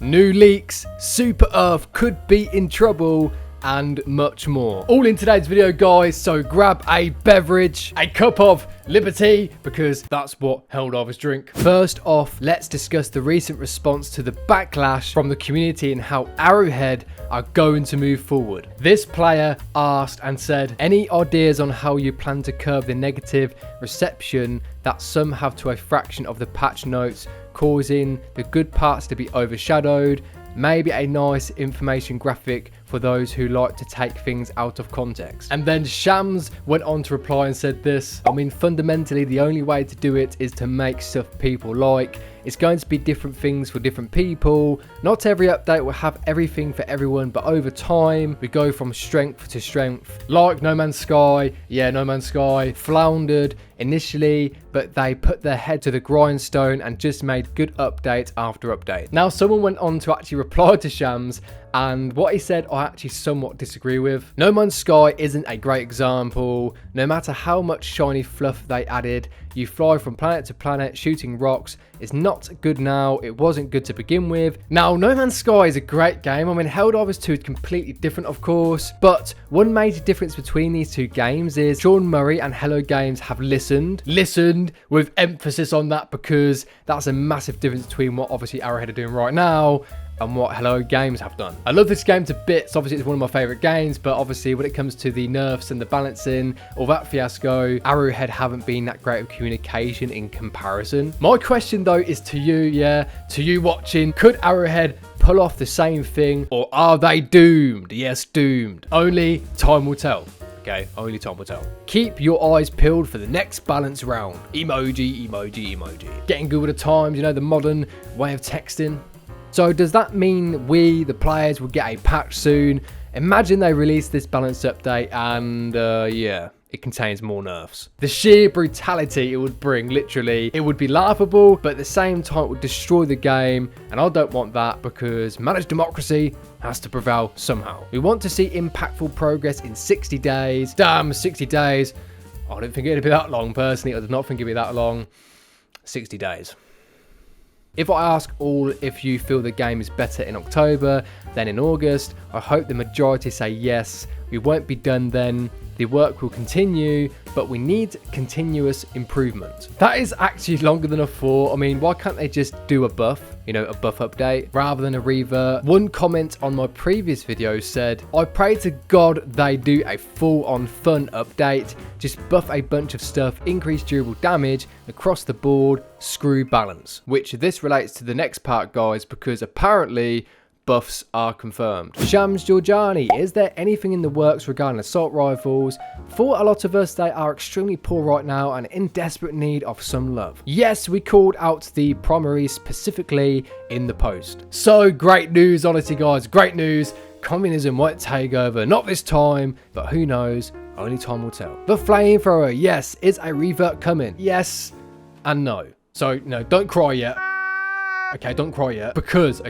new leaks, Super Earth could be in trouble, and much more. All in today's video, guys, so grab a beverage, a cup of liberty, because that's what Helldivers drink. First off, let's discuss the recent response to the backlash from the community and how Arrowhead are going to move forward. This player asked and said, any ideas on how you plan to curb the negative reception that some have to a fraction of the patch notes, causing the good parts to be overshadowed? Maybe a nice information graphic for those who like to take things out of context. And then Shams went on to reply and said this: I mean, fundamentally, the only way to do it is to make stuff people like. It's going to be different things for different people. Not every update will have everything for everyone, but over time, we go from strength to strength. Like No Man's Sky, yeah, No Man's Sky floundered initially, but they put their head to the grindstone and just made good update after update. Now, someone went on to actually reply to Shams, and what he said I actually somewhat disagree with. No Man's Sky isn't a great example. No matter how much shiny fluff they added, you fly from planet to planet shooting rocks. It's not good now. It wasn't good to begin with. Now, No Man's Sky is a great game. I mean, Helldivers 2 is completely different, of course, but one major difference between these two games is Sean Murray and Hello Games have listened with emphasis on that, because that's a massive difference between what obviously Arrowhead are doing right now and what Hello Games have done. I love this game to bits. Obviously, it's one of my favorite games, but obviously when it comes to the nerfs and the balancing, all that fiasco, Arrowhead haven't been that great of communication in comparison. My question though is to you, to you watching, could Arrowhead pull off the same thing, or are they doomed? Yes, doomed. Only time will tell. Okay, only time will tell. Keep your eyes peeled for the next balance round. Emoji, emoji, emoji. Getting good with the times, you know, the modern way of texting. So does that mean we, the players, will get a patch soon? Imagine they release this balanced update and yeah, it contains more nerfs. The sheer brutality it would bring, literally, it would be laughable, but at the same time it would destroy the game, and I don't want that, because managed democracy has to prevail somehow. We want to see impactful progress in 60 days. Damn, 60 days. I don't think it'd be that long, personally. I did not think it'd be that long. 60 days. If I ask all if you feel the game is better in October than in August, I hope the majority say yes. We won't be done then. The work will continue, but we need continuous improvement. That is actually longer than I thought. I mean, why can't they just do a buff? You know, a buff update rather than a revert. One comment on my previous video said, I pray to God they do a full-on fun update. Just buff a bunch of stuff, increase durable damage across the board, screw balance. Which this relates to the next part, guys, because apparently buffs are confirmed. Shams Georgiani, is there anything in the works regarding assault rifles? For a lot of us, they are extremely poor right now and in desperate need of some love. Yes, we called out the primary specifically in the post. So great news, honestly guys, great news. Communism might take over, not this time, but who knows, only time will tell. The Flamethrower, yes, is a revert coming? Yes and no. So no, don't cry yet. Okay, don't cry yet, because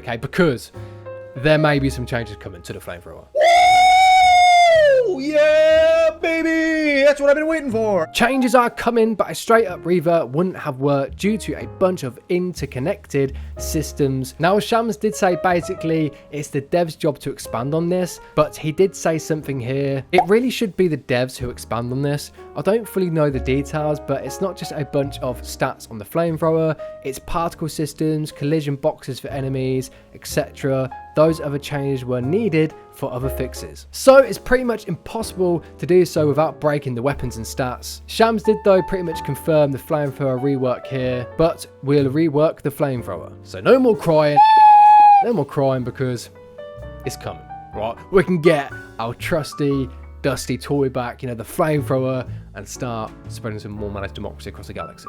there may be some changes coming to the Flamethrower. Woo! Yeah, baby! That's what I've been waiting for. Changes are coming, but a straight up revert wouldn't have worked due to a bunch of interconnected systems. Now, Shams did say basically it's the devs' job to expand on this, but he did say something here. It really should be the devs who expand on this. I don't fully know the details, but it's not just a bunch of stats on the Flamethrower, it's particle systems, collision boxes for enemies, etc. Those other changes were needed for other fixes. So it's pretty much impossible to do so without breaking the weapons and stats. Shams did though pretty much confirm the Flamethrower rework here, but we'll rework the Flamethrower. So no more crying, because it's coming, right? We can get our trusty, dusty toy back, you know, the Flamethrower, and start spreading some more managed democracy across the galaxy.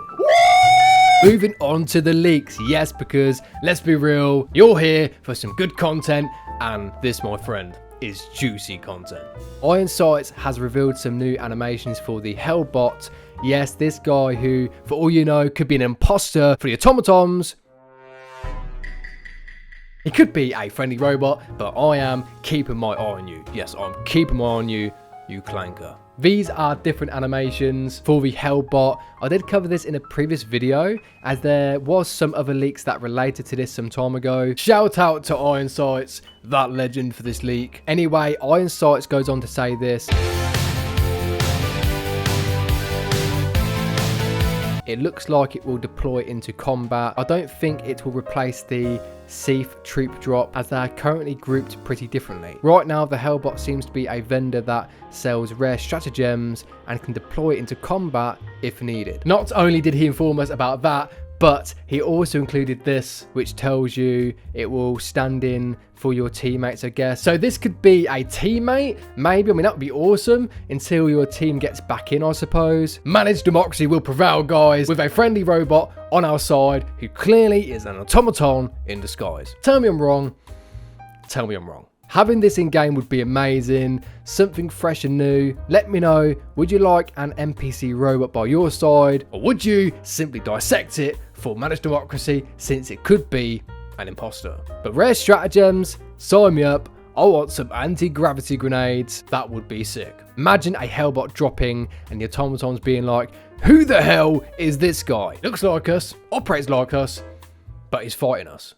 Moving on to the leaks, yes, because let's be real, you're here for some good content, and this, my friend, is juicy content. Iron Sights has revealed some new animations for the hellbot. Yes, this guy who, for all you know, could be an imposter for the automatons. He could be a friendly robot, but I am keeping my eye on you. Yes, I'm keeping my eye on you, you clanker. These are different animations for the hellbot. I did cover this in a previous video, as there was some other leaks that related to this some time ago. Shout out to Iron Sights, that legend, for this leak. Anyway, Iron Sights goes on to say this. It looks like it will deploy into combat. I don't think it will replace the Seath Troop drop, as they are currently grouped pretty differently. Right now, the hellbot seems to be a vendor that sells rare stratagems and can deploy into combat if needed. Not only did he inform us about that, but he also included this, which tells you it will stand in for your teammates, I guess. So this could be a teammate, maybe. I mean, that would be awesome until your team gets back in, I suppose. Managed democracy will prevail, guys, with a friendly robot on our side who clearly is an automaton in disguise. Tell me I'm wrong. Tell me I'm wrong. Having this in game would be amazing, something fresh and new. Let me know, would you like an NPC robot by your side, or would you simply dissect it for managed democracy, since it could be an imposter? But rare stratagems, sign me up. I want some anti-gravity grenades. That would be sick. Imagine a hellbot dropping and the automatons being like, who the hell is this guy? Looks like us, operates like us, but he's fighting us.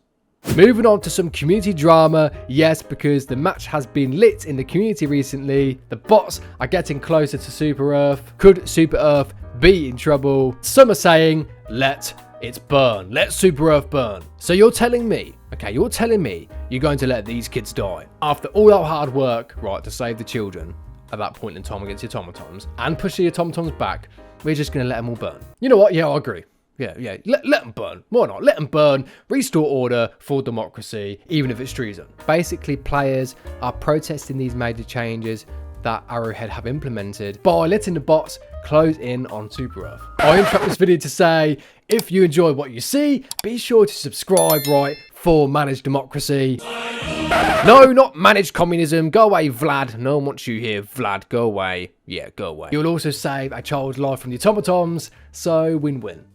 Moving on to some community drama, yes, because the match has been lit in the community recently. The bots are getting closer to Super Earth. Could Super Earth be in trouble? Some are saying, let it burn. Let Super Earth burn. So you're telling me, okay, you're telling me you're going to let these kids die after all our hard work, right, to save the children at that point in time against the automatons and push the automatons back, we're just going to let them all burn. You know what? Yeah, I agree. Yeah, let them burn. Why not? Let them burn. Restore order for democracy, even if it's treason. Basically, players are protesting these major changes that Arrowhead have implemented by letting the bots close in on Super Earth. I interrupt this video to say, if you enjoy what you see, be sure to subscribe, right, for managed democracy. No, not managed communism. Go away, Vlad. No one wants you here, Vlad. Go away. Yeah, go away. You'll also save a child's life from the automatons, so win-win.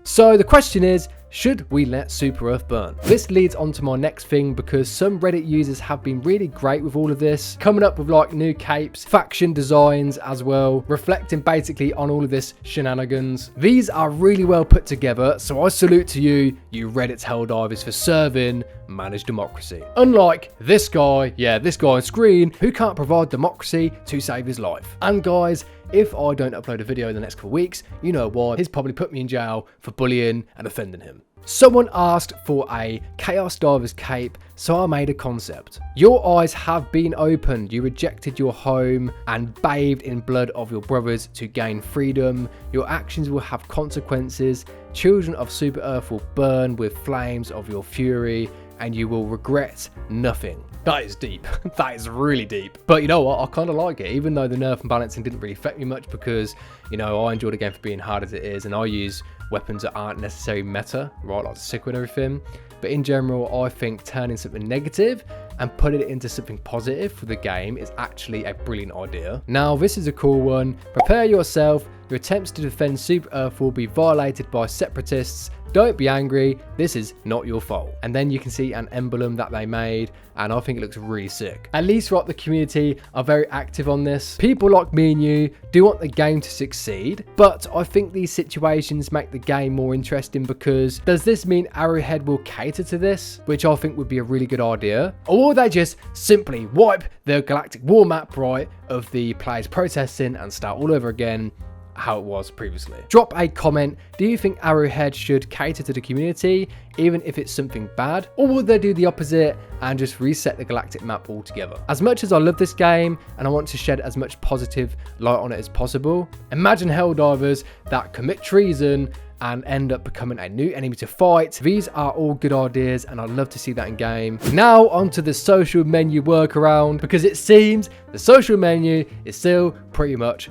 So the question is, should we let Super Earth burn? This leads on to my next thing, because some Reddit users have been really great with all of this, coming up with like new capes, faction designs as well, reflecting basically on all of this shenanigans. These are really well put together, so I salute to you, you Reddit's Helldivers, for serving managed democracy. Unlike this guy, yeah, this guy on screen, who can't provide democracy to save his life. And guys, if I don't upload a video in the next couple of weeks, you know why. He's probably put me in jail for bullying and offending him. Someone asked for a Chaos Divers cape, so I made a concept. Your eyes have been opened. You rejected your home and bathed in blood of your brothers to gain freedom. Your actions will have consequences. Children of Super Earth will burn with flames of your fury, and you will regret nothing. That is deep. That is really deep. But you know what? I kind of like it, even though the nerf and balancing didn't really affect me much, because, you know, I enjoy the game for being hard as it is, and I use weapons that aren't necessarily meta, right, like the sickle and everything. But in general, I think turning something negative and putting it into something positive for the game is actually a brilliant idea. Now, this is a cool one. Prepare yourself. Your attempts to defend Super Earth will be violated by separatists. Don't be angry, this is not your fault. And then you can see an emblem that they made, and I think it looks really sick. At least right, the community are very active on this. People like me and you do want the game to succeed, but I think these situations make the game more interesting, because does this mean Arrowhead will cater to this? Which I think would be a really good idea. Or will they just simply wipe the galactic war map, right, of the players protesting and start all over again how it was previously? Drop a comment. Do you think Arrowhead should cater to the community, even if it's something bad? Or would they do the opposite and just reset the galactic map altogether? As much as I love this game and I want to shed as much positive light on it as possible, imagine Helldivers that commit treason and end up becoming a new enemy to fight. These are all good ideas, and I'd love to see that in game. Now onto the social menu workaround, because it seems the social menu is still pretty much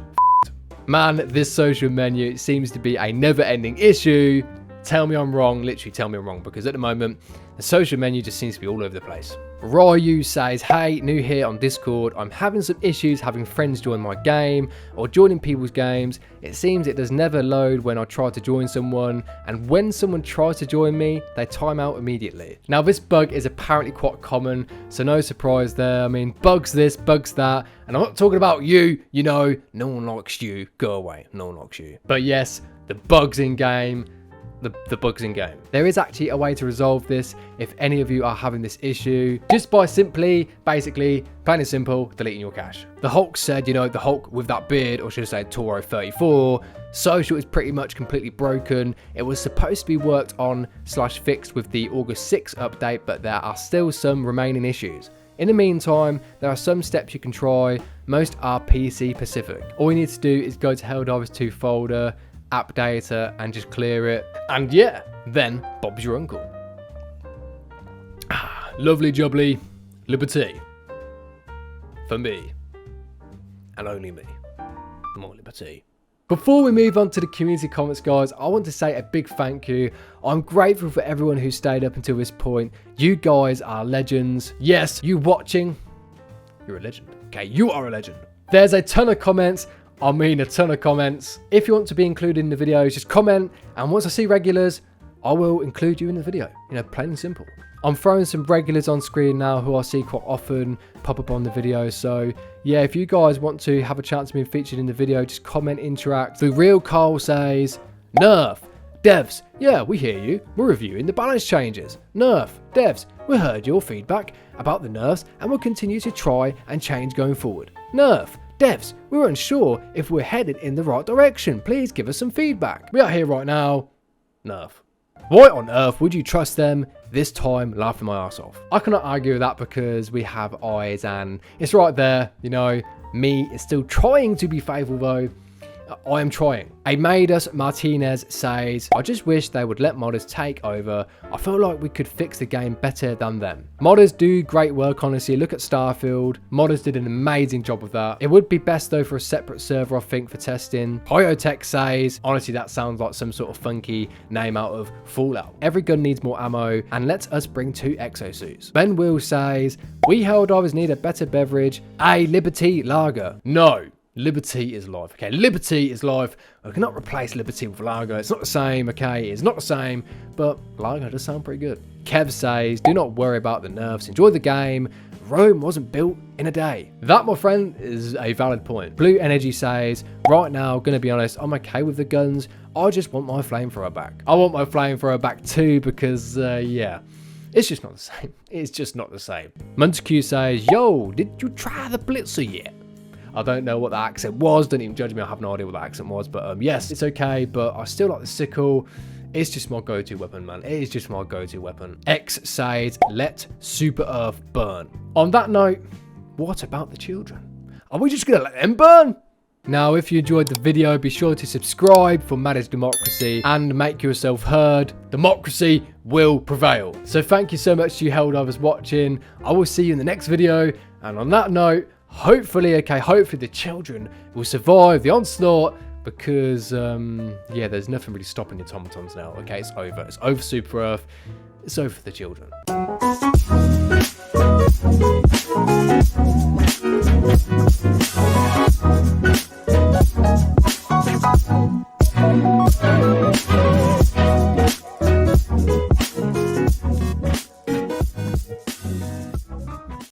man, this social menu seems to be a never-ending issue. Tell me I'm wrong, literally tell me I'm wrong, because at the moment, The social menu just seems to be all over the place. Ryu says, hey, new here on Discord. I'm having some issues having friends join my game or joining people's games. It seems it does never load when I try to join someone, and when someone tries to join me, they time out immediately. Now, this bug is apparently quite common, so no surprise there. I mean, bugs this, bugs that, and I'm not talking about you, you know, no one likes you. Go away, no one likes you. But yes, the bugs in game. The bugs in game. There is actually a way to resolve this if any of you are having this issue, just by simply, basically, plain and simple, deleting your cache. The Hulk said, you know, the Hulk with that beard, or should I say Toro 34, social is pretty much completely broken. It was supposed to be worked on / fixed with the August 6 update, but there are still some remaining issues. In the meantime, there are some steps you can try. Most are PC specific. All you need to do is go to Helldivers 2 folder, app data, and just clear it, and yeah, then Bob's your uncle. Lovely jubbly liberty for me and only me. More liberty. Before we move on to the community comments, guys, I want to say a big thank you. I'm grateful for everyone who stayed up until this point. You guys are legends. Yes, you watching, you're a legend. Okay, you are a legend. There's a ton of comments. I mean, a ton of comments. If you want to be included in the videos, just comment, and once I see regulars, I will include you in the video. You know, plain and simple. I'm throwing some regulars on screen now who I see quite often pop up on the video. So yeah, if you guys want to have a chance to be featured in the video, just comment, interact. The real Carl says, nerf, devs, yeah, we hear you. We're reviewing the balance changes. Nerf, devs, we heard your feedback about the nerfs and we'll continue to try and change going forward. Nerf, devs, we were unsure if we're headed in the right direction. Please give us some feedback. We are here right now. Nerf. Why on earth would you trust them this time? Laughing my ass off. I cannot argue with that because we have eyes and it's right there. You know, me is still trying to be faithful though. I am trying. A Maidus Martinez says, I just wish they would let modders take over. I feel like we could fix the game better than them. Modders do great work, honestly. Look at Starfield. Modders did an amazing job of that. It would be best though for a separate server, I think, for testing. Hoyotech says, honestly, that sounds like some sort of funky name out of Fallout. Every gun needs more ammo and let us bring 2 exosuits. Ben Will says, we Helldivers need a better beverage. A Liberty Lager. No. Liberty is life, okay? Liberty is life. I cannot replace Liberty with lager. It's not the same, okay? It's not the same, but lager does sound pretty good. Kev says, do not worry about the nerfs. Enjoy the game. Rome wasn't built in a day. That, my friend, is a valid point. Blue Energy says, right now, gonna be honest, I'm okay with the guns. I just want my flamethrower back. I want my flamethrower back too because, yeah. It's just not the same. It's just not the same. Montague says, yo, did you try the Blitzer yet? I don't know what that accent was. Don't even judge me. I have no idea what that accent was. But yes, it's okay. But I still like the sickle. It's just my go-to weapon, man. It is just my go-to weapon. X says, let Super Earth burn. On that note, what about the children? Are we just going to let them burn? Now, if you enjoyed the video, be sure to subscribe for Managed Democracy and make yourself heard. Democracy will prevail. So thank you so much to you Helldivers watching. I will see you in the next video. And on that note, hopefully the children will survive the onslaught because, yeah, there's nothing really stopping the automatons now. Okay, it's over. It's over Super Earth. It's over for the children.